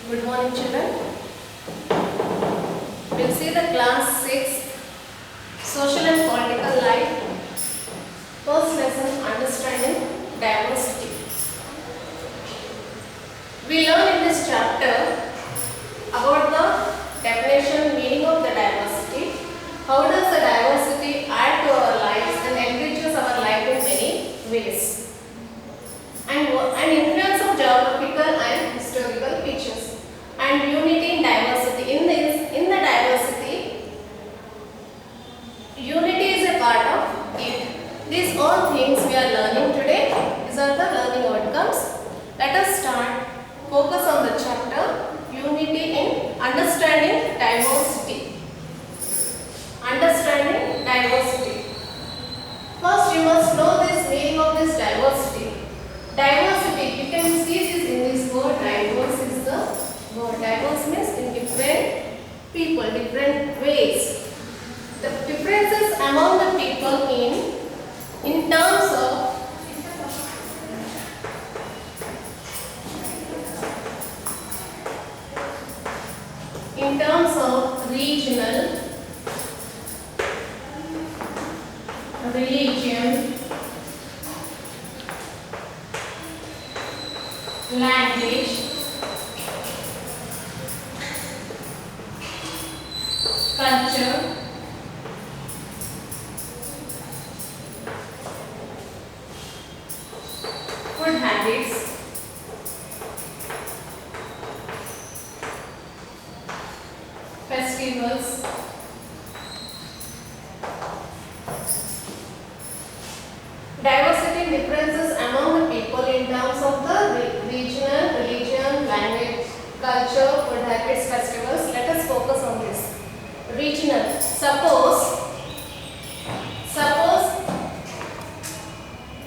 Good morning, children. We'll see the class 6 Social and Political Life. First lesson, Understanding Diversity. We learn in this chapter about the definition, meaning of the diversity. How does the diversity add to our lives and enriches our life in many ways? And influence of geographical and historical features. And unity in diversity. In the diversity, unity is a part of it. These all things we are learning today. These are the learning outcomes. Let us start. Focus on the chapter Unity in Understanding Diversity. Understanding diversity. First, you must know this meaning of this diversity. Diversity, you can see this in this word. Diverse is the word. Diverse means in different people, different ways. The differences among the people in terms of regional, religion, language, culture, food habits, festivals, diversity differences among the people in terms of the regional, religion, language, culture, food habits, festivals. Let us focus on this. Regional. Suppose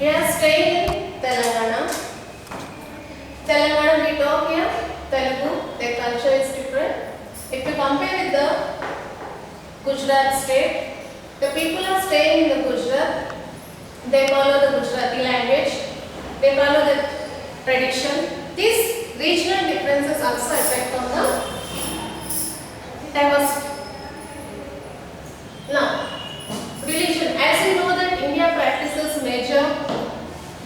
we are staying in Telangana. Telangana, we talk here Telugu. Their culture is different. If you compare with the Gujarat state, the people are staying in the Gujarat. They follow the Gujarati language. They follow the tradition. These regional differences also affect on the diversity. Now, religion. As you know that India practices major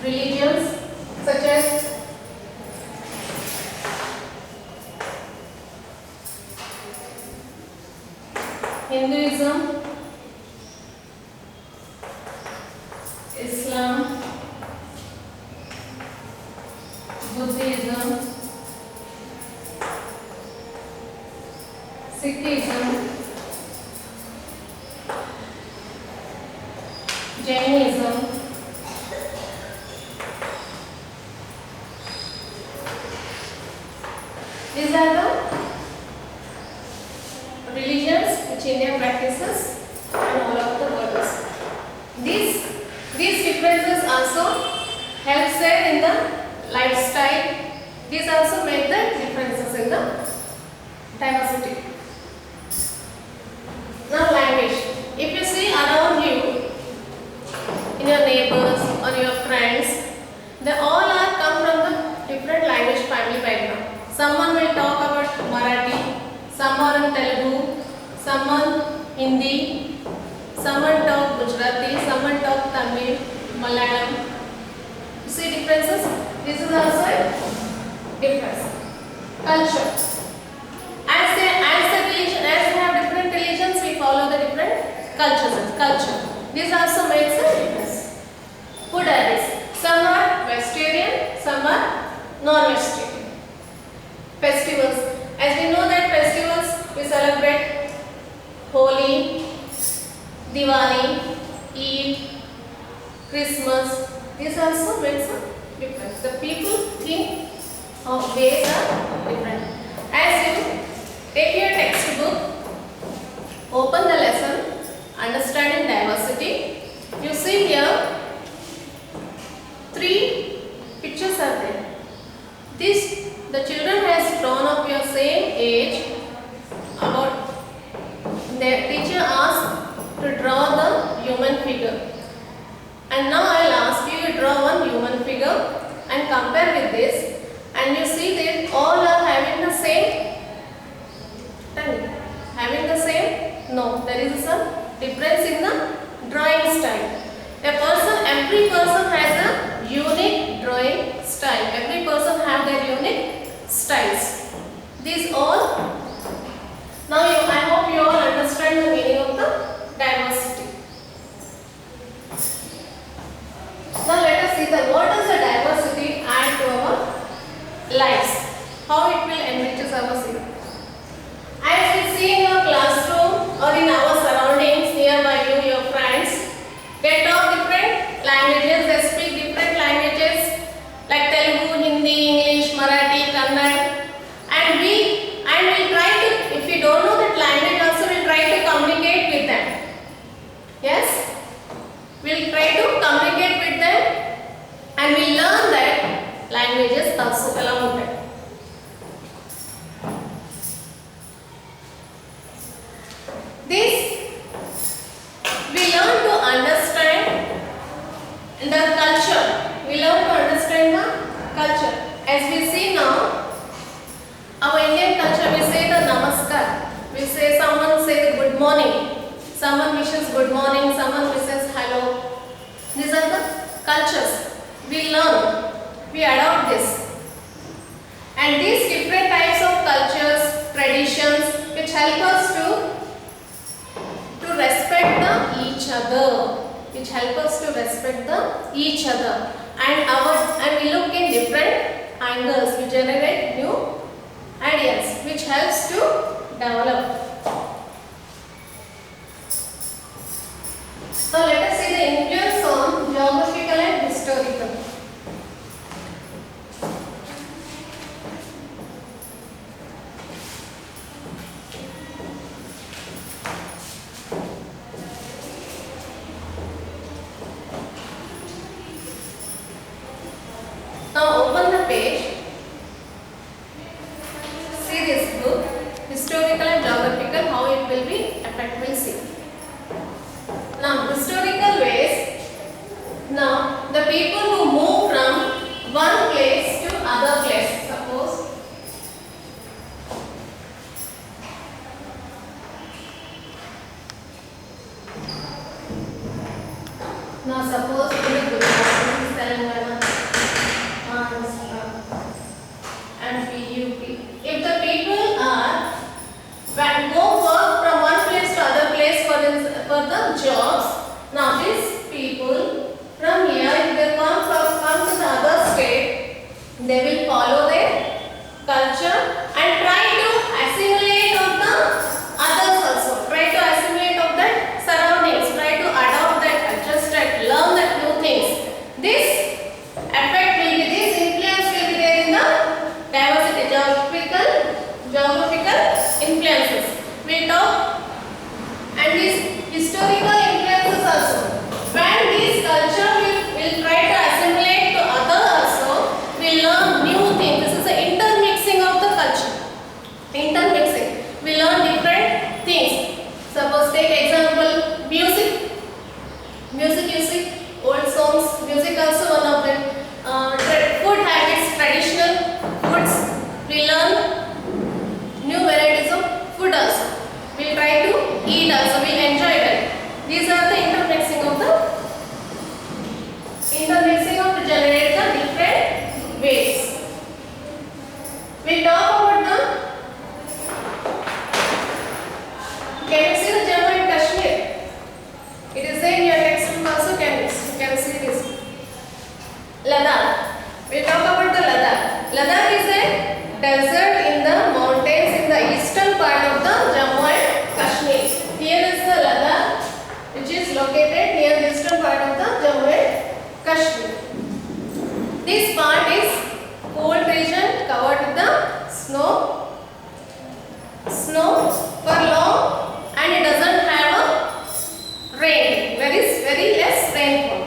religions such as Hinduism, Islam, Buddhism, Sikhism, Jainism, these are the religions which India practices in all of the world. These differences also help save in the lifestyle. These also make the differences in the diversity. Now, language. If you see around you, in your neighbors or your friends, they all are come from the different language family background. Someone will talk about Marathi, someone Telugu, someone Hindi, someone talk Gujarati, someone talk Tamil, Malayalam. You see differences? This is also a difference. Culture. As we have different religions, we follow the different cultures. Culture. This also makes a difference. Food habits. Some are vegetarian, some are non-vegetarian. Festivals. As we know that festivals, we celebrate Holi, Diwali, Eid, Christmas. This also makes a difference. The people think of ways are different. As you take your textbook, open the lesson, Understanding Diversity. You see here, 3 pictures are there. The children has drawn up your same age. About the teacher asked to draw the human figure. And now I will ask you to draw one human figure and compare with this, and you see that all are having the same No, there is some difference in the drawing style. Every person has a unique drawing style. Every person have their unique styles. These all. Now I hope you all understand the meaning of the diversity. Now let us see what does the diversity add to our lives. How it will enrich our life. As we see in your classroom or in our surroundings nearby you, your friends, they talk different languages, they speak different languages like Telugu, Hindi, English, Marathi, Kannada, and we try to, if we don't know that language also, we'll try to communicate with them. Yes? We'll try to communicate with them and we learn that languages also along with them. This we learn to understand the culture. We learn to understand the culture. As we see now, our Indian culture, we say the namaskar. We say someone says good morning. Someone wishes good morning. Someone wishes hello. These are the cultures. We learn. We adopt this. And these different types of cultures, traditions, which help us to respect each other, which help us to respect each other, and we look in different angles, we generate new ideas, which helps to develop. So let us see the influence on geographical and historical. Now open the page. See this book, historical and geographical, how it will be affect. We'll see. Now historical ways. Now the people who move from one place to other place. Suppose in Gujarat, Telangana, and PUP. If the people go work from one place to other place for the jobs, now these people from here, if they come to the other state, they will follow their culture and try to assimilate of the others also. Try to assimilate of that surroundings. Try to adopt that culture, learn that new things. This effect will be, this influence will be there in the diversity, geographical influences. We talk, and these historical influences also. When this culture will try to assimilate to other also, we learn new things. This is the intermixing of the culture. Intermixing. We learn different things. Suppose take example, music. Music you see, old songs, music also one of them. Food habits, traditional foods, we learn new varieties of food also. We will try to eat also, we will enjoy that. These are the intermixing of the generate the different ways. We talk about can you see the Jammu and Kashmir? It is there in your textbook also, you can see this. Ladakh. We talk about the Ladakh. Ladakh is a desert in the mountains in the eastern part of the Jammu and Kashmir. Here is the Ladakh, which is located near the eastern part of the Jammu and Kashmir. This part is cold region covered with the snow for long, and it doesn't have a rain. There is very less rainfall.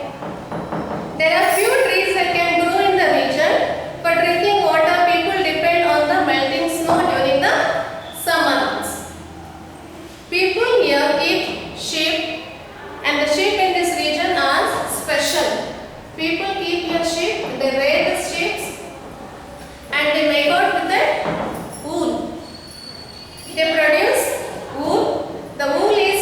There are few trees that can grow in the region. For drinking water, people depend on the melting snow during the summer months. People here keep sheep, and the sheep in this region are special. People keep here sheep, they rear the sheep, and they make out with the wool. They produce wool. The wool is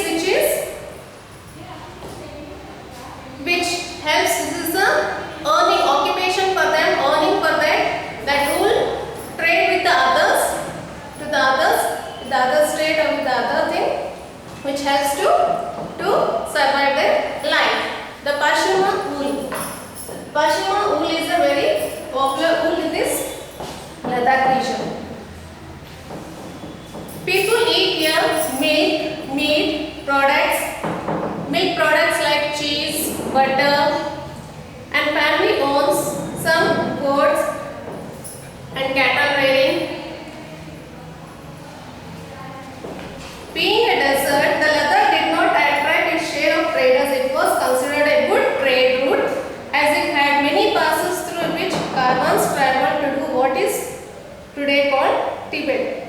People eat here milk, meat products, milk products like cheese, butter, and family owns some goats and cattle rearing. Being a desert, the Ladakh did not attract its share of traders. It was considered a good trade route as it had many passes through which caravans traveled to do what is today called Tibet.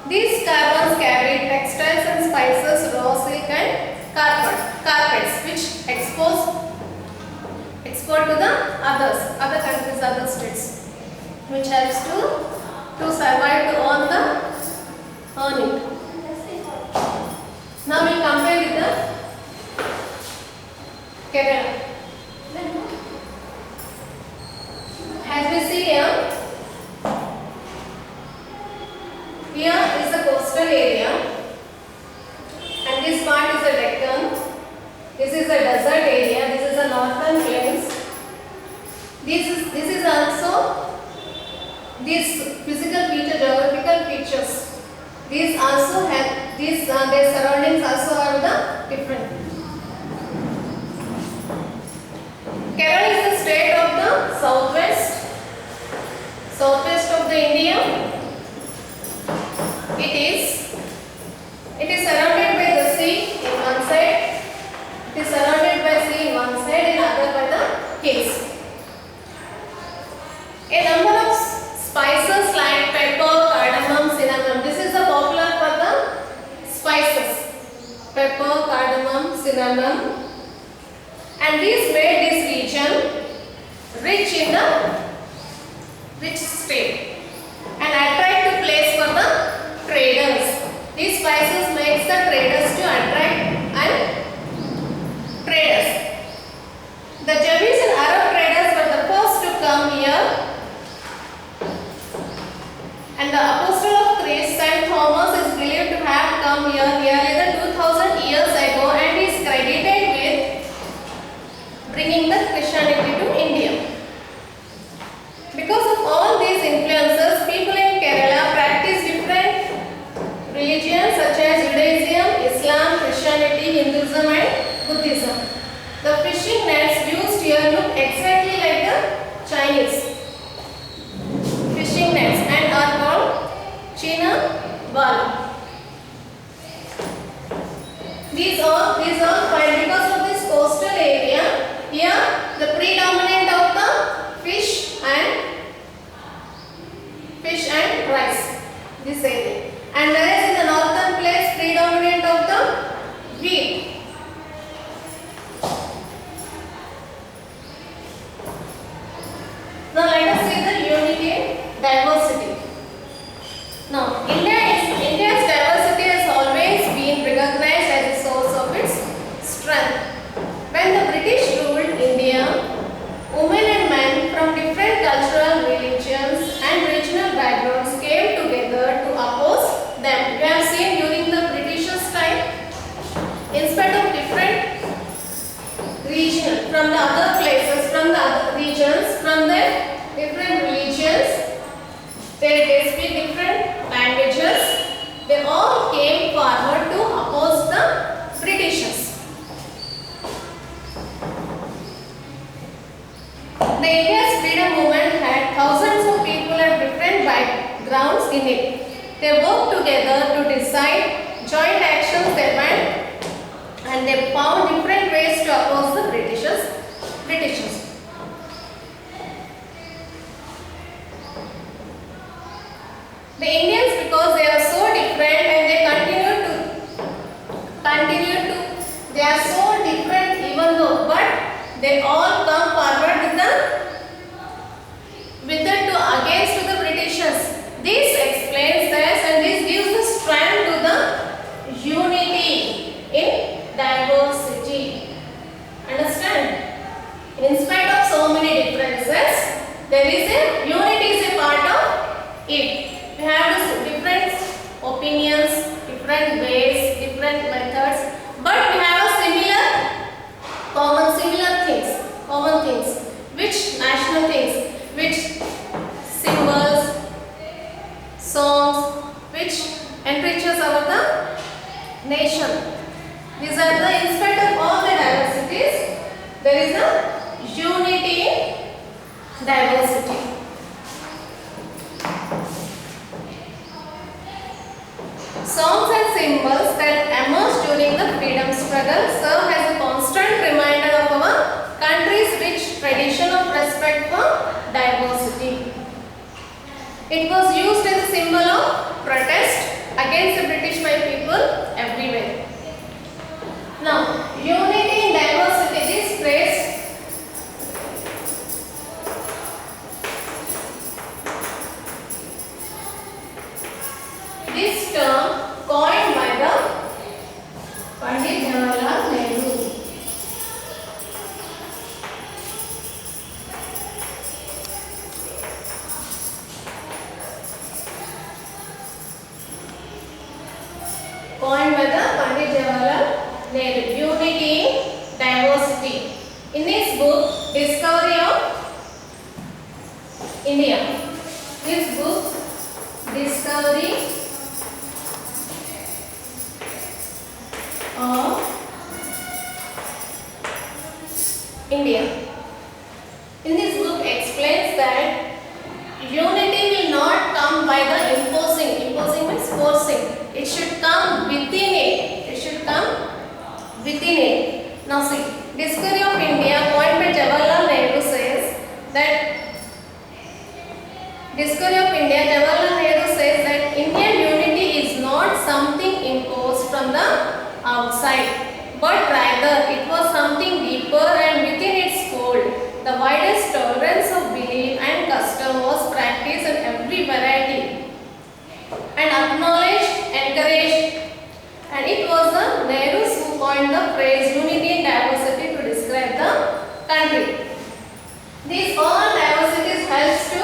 These caravans carried textiles and spices, raw silk and carpets which export to the other countries, other states, which helps to survive, to earn earning. Now we compare with the Kerala. As we see here, here is the coastal area, and this part is the Deccan. This is the desert area. This is the northern plains. This is also these physical features, geographical features. These also have their surroundings also are the different. Kerala is the state of the southwest of the India. It is surrounded by the sea in one side. It is surrounded by sea in one side and other by the hills. A number of spices like pepper, cardamom, cinnamon. This is the popular for the spices. Pepper, cardamom, cinnamon. And these made this region rich state and attractive place for the traders. These spices makes the traders to attract and traders. The Javis and Arab traders were the first to come here, and the apostle of Christ, Saint Thomas, is believed to have come here nearly 2000 years ago and is credited with bringing the Christianity to India. Because of all these influences, people in Kerala practice different religions such as Judaism, Islam, Christianity, Hinduism and Buddhism. The fishing nets used here look exactly like the Chinese fishing nets and are called China Bala. These all fine because of this coastal area. Here the predominant of the fish and rice, this area, and whereas in the northern place predominant of the wheat. Now let us see the unity and diversity. Now India's diversity has always been recognized as a source of its strength. When the British ruled India, women and men from different cultural, religions and regional backgrounds came together to oppose them. We have seen during the Britishers' time, in spite of different region from the other places, from the other regions, from the different religions, they speak different languages, they all came forward to oppose the Britishers. The India's freedom movement had thousands of people at different backgrounds in it. They worked together to decide joint actions they went, and they found different ways to oppose the Britishers. The Indians, because they are so different and they they are so different even though, but they all come forward to against to the Britishers. This explains this and this gives the strength to the unity in diversity. Understand? In spite of so many differences, there is a unity is a part of it. We have this different opinions, different ways, different methods, but we have a common things, which national things, which symbols, songs, which enriches our the nation. These are the, in spite of all the diversities, there is a unity in diversity. Songs and symbols that emerged during the freedom struggle serve as a constant reminder of our country's rich tradition of respect for diversity. It was used as a symbol of protest against the British by people everywhere. Now, unity in diversity, this phrase this term coined by the Pandit Jawaharlal Nehru. Coined by the Pandit Jawaharlal Nehru. Unity in diversity. In his book, Discovery of India. This book, Discovery of India. In this book explains that unity will not come by the imposing. Imposing means forcing. It should come within it. It should come within it. Now see, Discovery of India coined by Jawaharlal Nehru says that Discovery of India, Jawaharlal Nehru says that Indian unity is not something imposed from the outside, but rather it was something deeper and within its fold. The widest tolerance of belief and custom was practiced in every variety and acknowledged, encouraged, and it was the Nehrus who coined the phrase unity and diversity to describe the country. These all diversities helps to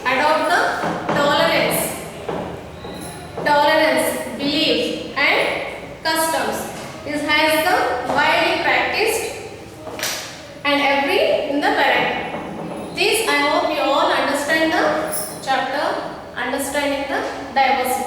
adopt the tolerance, beliefs and customs. This has the widely practiced and every in the variety. This I hope you all understand the chapter, understanding the diversity.